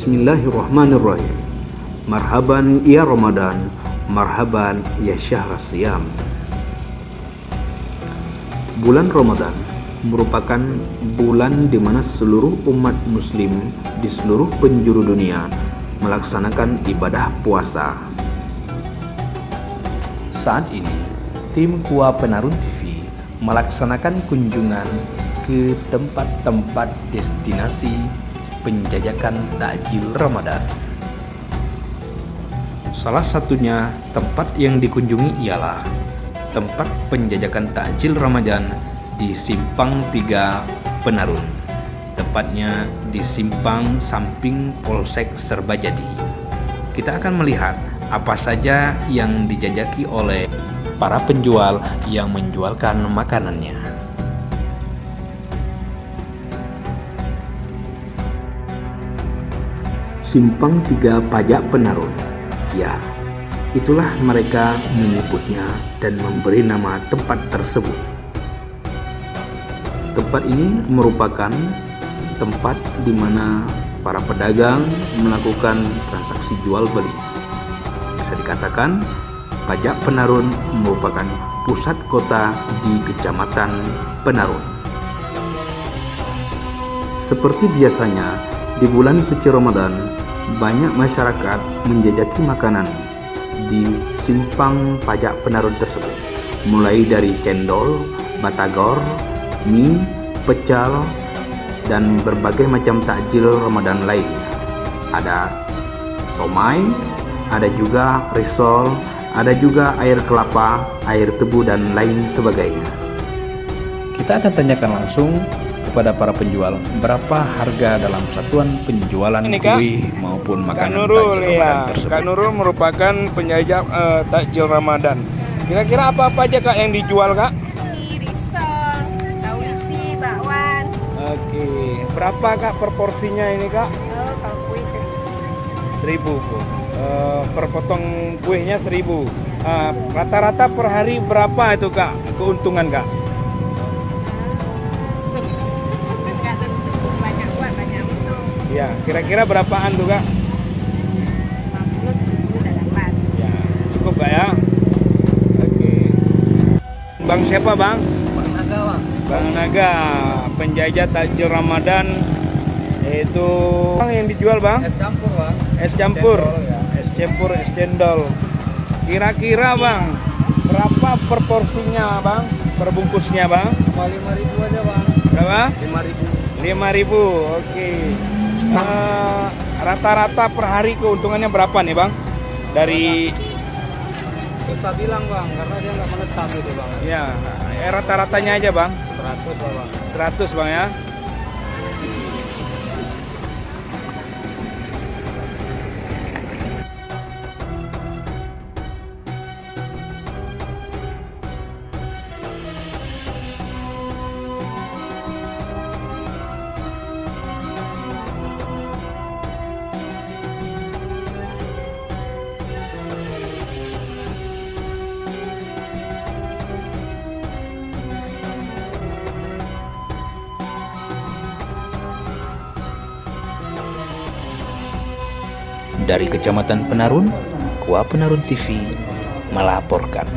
Bismillahirrahmanirrahim. Marhaban ya Ramadan, marhaban ya syahr siyam. Bulan Ramadan merupakan bulan di mana seluruh umat muslim di seluruh penjuru dunia melaksanakan ibadah puasa. Saat ini, tim Kuah Penarun TV melaksanakan kunjungan ke tempat-tempat destinasi penjajakan takjil Ramadan. Salah satunya tempat yang dikunjungi ialah tempat penjajakan takjil Ramadan di Simpang 3 Penarun. Tepatnya di simpang samping Polsek Serbajadi. Kita akan melihat apa saja yang dijajaki oleh para penjual yang menjualkan makanannya. Simpang 3 Pajak Penarun. Ya, itulah mereka menyebutnya dan memberi nama tempat tersebut. Tempat ini merupakan tempat di mana para pedagang melakukan transaksi jual beli. Bisa dikatakan, Pajak Penarun merupakan pusat kota di Kecamatan Penarun. Seperti biasanya, di bulan suci Ramadan, banyak masyarakat menjajaki makanan di simpang Pajak Penarun tersebut, mulai dari cendol, batagor, mie, pecel, dan berbagai macam takjil Ramadan lainnya. Ada somai, ada juga risol, ada juga air kelapa, air tebu, dan lain sebagainya. Kita akan tanyakan langsung kepada para penjual berapa harga dalam satuan penjualan kue maupun makanan takjil Ramadan tersebut. Kak Nurul merupakan penjajah takjil Ramadan. Kira-kira apa aja Kak yang dijual Kak? Risol, tahu isi, bakwan. Oke, berapa Kak per porsinya ini Kak? Kalau kue 1.000 Bu. Per potong kuenya 1.000. Rata-rata per hari berapa itu Kak keuntungan Kak? Ya, kira-kira berapaan tuh Kak? 50 udah dapat. Ya, cukup Kak ya? Oke. Bang siapa Bang? Bang Naga, Bang. Bang Naga, penjajah takjil Ramadan. Yaitu Bang yang dijual Bang? Es campur, Bang. Es campur. Cendol, ya. Es campur, es cendol. Kira-kira Bang, berapa per porsinya Bang? Per bungkusnya Bang? Cuma 5.000 aja, Bang. Berapa? 5.000. 5.000. Oke. Rata-rata per hari keuntungannya berapa nih Bang? Dari Susah bilang, Bang, karena dia nggak menetap gitu, Bang. ya rata-ratanya aja Bang. 100 lah, Bang. 100 Bang ya. Dari Kecamatan Penarun, Kuah Penarun TV melaporkan.